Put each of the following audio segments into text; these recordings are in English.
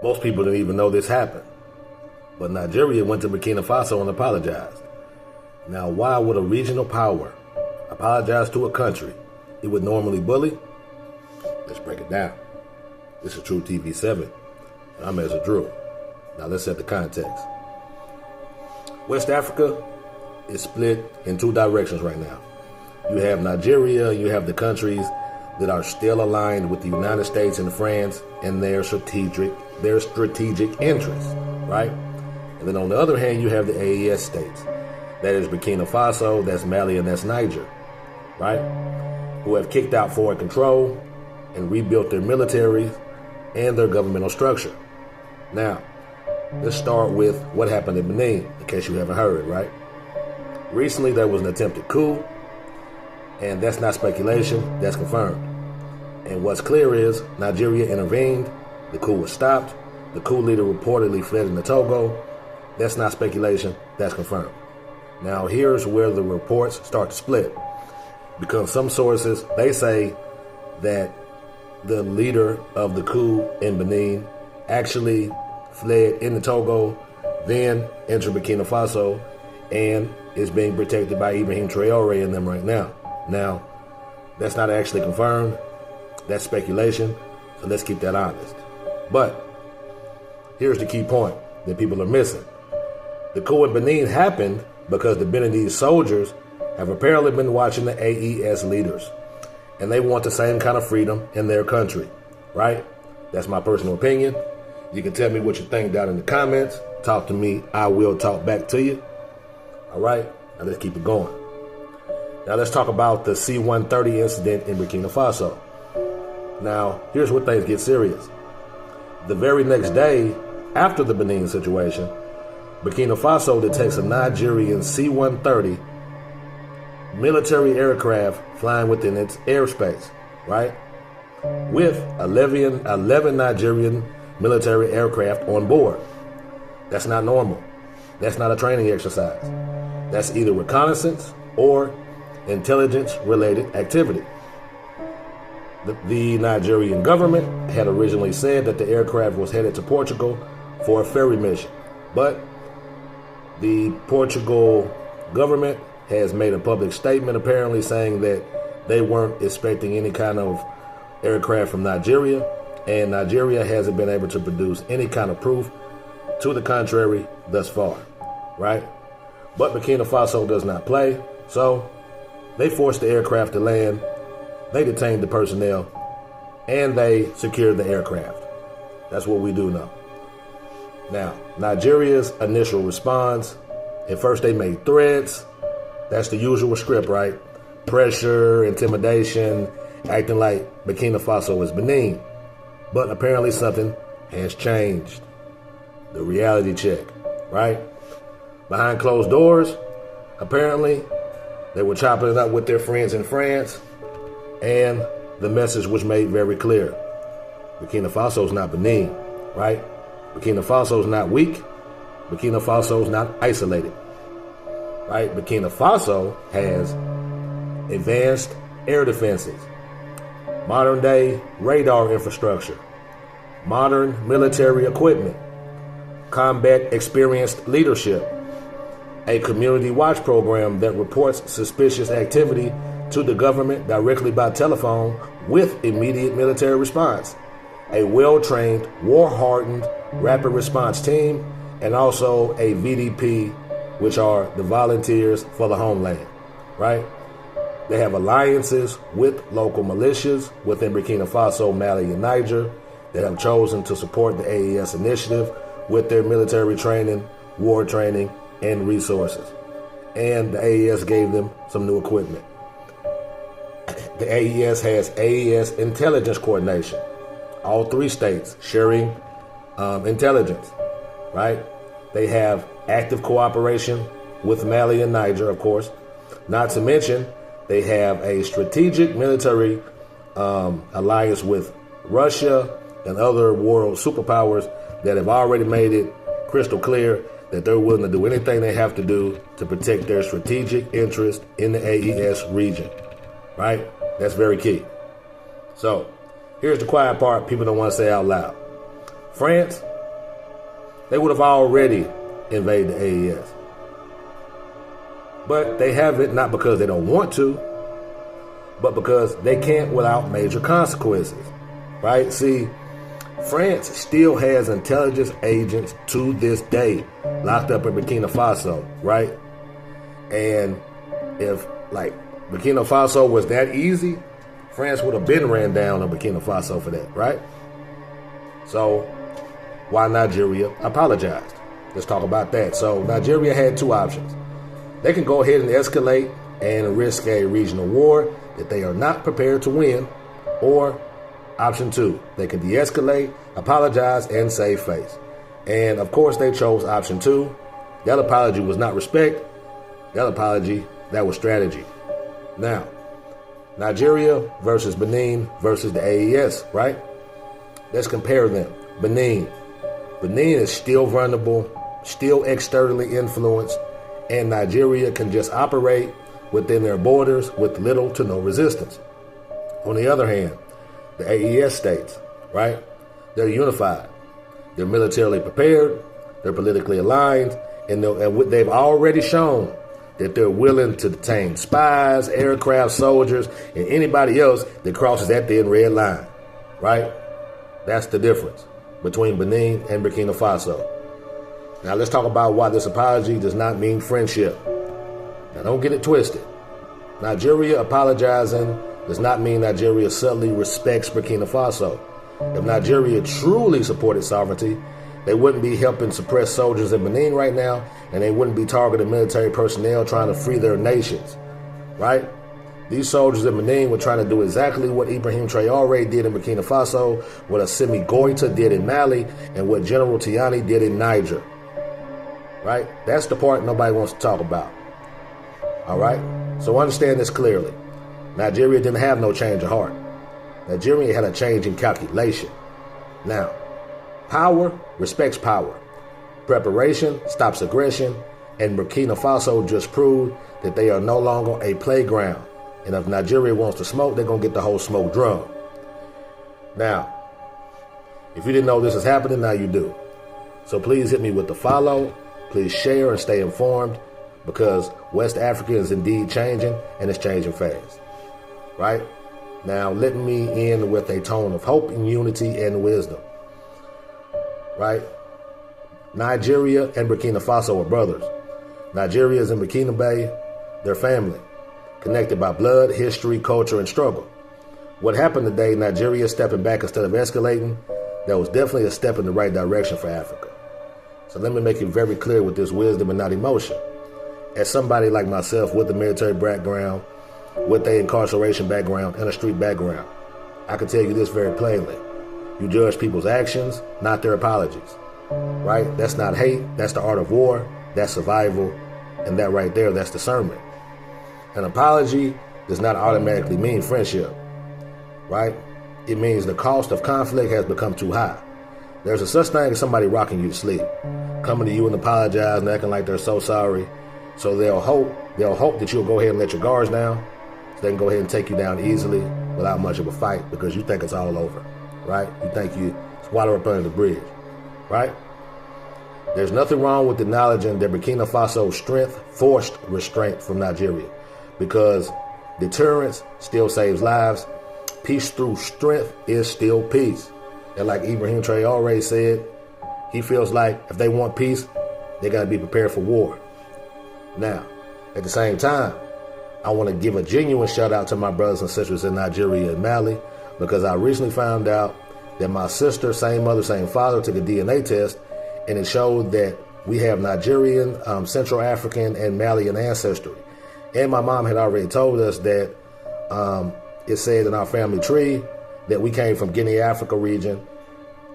Most people didn't even know this happened. But Nigeria went to Burkina Faso and apologized. Now, why would a regional power apologize to a country it would normally bully? Let's break it down. This is True TV 7. I'm Ezra Drew. Now let's set the context. West Africa is split in two directions right now. You have Nigeria, you have the countries that are still aligned with the United States and France and their strategic interests, right? And then on the other hand, you have the AES states. That is Burkina Faso, that's Mali, and that's Niger, right? Who have kicked out foreign control and rebuilt their military and their governmental structure. Now, let's start with what happened in Benin, in case you haven't heard, right? Recently, there was an attempted coup, and that's not speculation, that's confirmed. And what's clear is Nigeria intervened, the coup was stopped, the coup leader reportedly fled into Togo. That's not speculation, that's confirmed. Now, here's where the reports start to split, because some sources, they say that the leader of the coup in Benin actually fled into Togo, then entered Burkina Faso, and is being protected by Ibrahim Traore and them right now. Now, that's not actually confirmed. That's speculation, so let's keep that honest. But here's the key point that people are missing. The coup in Benin happened because the Beninese soldiers have apparently been watching the AES leaders, and they want the same kind of freedom in their country, right? That's my personal opinion. You can tell me what you think down in the comments. Talk to me. I will talk back to you. All right, now let's keep it going. Now let's talk about the C-130 incident in Burkina Faso. Now, here's where things get serious. The very next day, after the Benin situation, Burkina Faso detects a Nigerian C-130 military aircraft flying within its airspace, right? With 11 Nigerian military aircraft on board. That's not normal. That's not a training exercise. That's either reconnaissance or intelligence-related activity. The Nigerian government had originally said that the aircraft was headed to Portugal for a ferry mission, but the Portugal government has made a public statement apparently saying that they weren't expecting any kind of aircraft from Nigeria, and Nigeria hasn't been able to produce any kind of proof to the contrary thus far, right? But Burkina Faso does not play, so they forced the aircraft to land, they detained the personnel, and they secured the aircraft. That's what we do know. Now, Nigeria's initial response, at first they made threats. That's the usual script, right? Pressure, intimidation, acting like Burkina Faso is Benin. But apparently something has changed. The reality check, right? Behind closed doors, apparently they were chopping it up with their friends in France, and the message was made very clear. Burkina Faso is not Benin, right? Burkina Faso is not weak. Burkina Faso is not isolated, right? Burkina Faso has advanced air defenses, modern day radar infrastructure, modern military equipment, combat experienced leadership, a community watch program that reports suspicious activity to the government directly by telephone with immediate military response, a well-trained, war-hardened rapid response team, and also a VDP, which are the Volunteers for the Homeland, right? They have alliances with local militias within Burkina Faso, Mali, and Niger that have chosen to support the AES initiative with their military training, war training, and resources. And the AES gave them some new equipment. The AES has AES intelligence coordination. All three states sharing intelligence, right? They have active cooperation with Mali and Niger, of course. Not to mention, they have a strategic military alliance with Russia and other world superpowers that have already made it crystal clear that they're willing to do anything they have to do to protect their strategic interest in the AES region, right? That's very key. So here's the quiet part people don't want to say out loud. France, they would have already invaded the AES. But they haven't, not because they don't want to, but because they can't without major consequences, right? See, France still has intelligence agents to this day locked up in Burkina Faso, right? And if, like, Burkina Faso was that easy, France would have been ran down on Burkina Faso for that, right? So, why Nigeria apologized? Let's talk about that. So, Nigeria had two options. They can go ahead and escalate and risk a regional war that they are not prepared to win, or option two, they can de-escalate, apologize, and save face. And of course, they chose option two. That apology was not respect. That apology, that was strategy. Now, Nigeria versus Benin versus the AES, right? Let's compare them. Benin is still vulnerable, still externally influenced, and Nigeria can just operate within their borders with little to no resistance. On the other hand, the AES states, right? They're unified. They're militarily prepared. They're politically aligned. And they've already shown that they're willing to detain spies, aircraft, soldiers, and anybody else that crosses that thin red line, right? That's the difference between Benin and Burkina Faso. Now let's talk about why this apology does not mean friendship. Now don't get it twisted. Nigeria apologizing does not mean Nigeria subtly respects Burkina Faso. If Nigeria truly supported sovereignty, they wouldn't be helping suppress soldiers in Benin right now, and they wouldn't be targeting military personnel trying to free their nations, right? These soldiers in Benin were trying to do exactly what Ibrahim Traoré did in Burkina Faso, what Assimi Goïta did in Mali, and what General Tiani did in Niger, right? That's the part nobody wants to talk about, all right? So understand this clearly. Nigeria didn't have no change of heart. Nigeria had a change in calculation. Now, power respects power. Preparation stops aggression, and Burkina Faso just proved that they are no longer a playground. And if Nigeria wants to smoke, they're going to get the whole smoke drum. Now, if you didn't know this is happening, now you do. So please hit me with the follow. Please share and stay informed, because West Africa is indeed changing, and it's changing fast. Right? Now, let me end with a tone of hope and unity and wisdom. Right? Nigeria and Burkina Faso are brothers. Nigeria is in Burkina Bay, their family, connected by blood, history, culture, and struggle. What happened today, Nigeria stepping back instead of escalating, that was definitely a step in the right direction for Africa. So let me make it very clear with this wisdom and not emotion. As somebody like myself with a military background, with an incarceration background, and a street background, I can tell you this very plainly. You judge people's actions, not their apologies. Right? That's not hate. That's the art of war. That's survival. And that right there, that's discernment. An apology does not automatically mean friendship. Right? It means the cost of conflict has become too high. There's a such thing as somebody rocking you to sleep, coming to you and apologizing, acting like they're so sorry. So they'll hope that you'll go ahead and let your guards down, so they can go ahead and take you down easily without much of a fight, because you think it's all over, right? You think it's water up under the bridge, right? There's nothing wrong with acknowledging that Burkina Faso's strength forced restraint from Nigeria, because deterrence still saves lives. Peace through strength is still peace. And like Ibrahim Traoré said, he feels like if they want peace, they got to be prepared for war. Now, at the same time, I want to give a genuine shout out to my brothers and sisters in Nigeria and Mali, because I recently found out that my sister, same mother, same father, took a DNA test, and it showed that we have Nigerian, Central African, and Malian ancestry. And my mom had already told us that it said in our family tree that we came from Guinea, Africa region,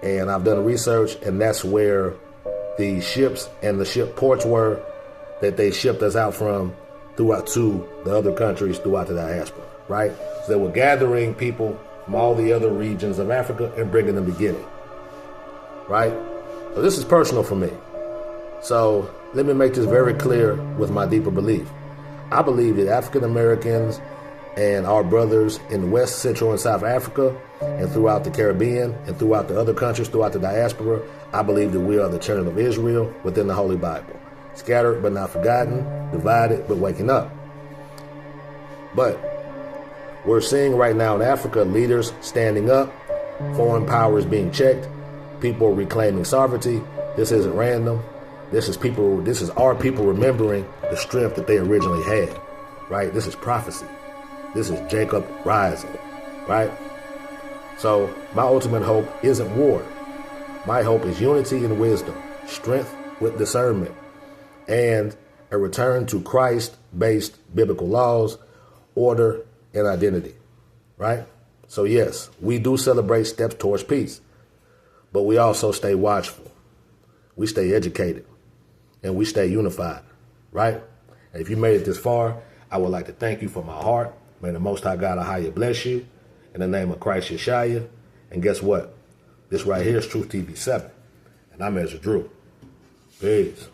and I've done research, and that's where the ships and the ship ports were that they shipped us out from throughout to the other countries throughout the diaspora, right? So they were gathering people from all the other regions of Africa and bringing them to Guinea, right? So this is personal for me. So let me make this very clear with my deeper belief. I believe that African Americans and our brothers in West, Central, and South Africa, and throughout the Caribbean, and throughout the other countries, throughout the diaspora, I believe that we are the children of Israel within the Holy Bible. Scattered but not forgotten, divided but waking up. But we're seeing right now in Africa leaders standing up, foreign powers being checked, people reclaiming sovereignty. This isn't random. This is our people remembering the strength that they originally had, right? This is prophecy. This is Jacob rising, right? So my ultimate hope isn't war. My hope is unity and wisdom, strength with discernment, and a return to Christ-based biblical laws, order, and identity, right? So yes, we do celebrate steps towards peace, but we also stay watchful. We stay educated, and we stay unified, right? And if you made it this far, I would like to thank you from my heart. May the Most High God Ahaya bless you in the name of Christ Yeshaya. And guess what? This right here is Truth TV 7, and I'm Ezra Drew. Peace.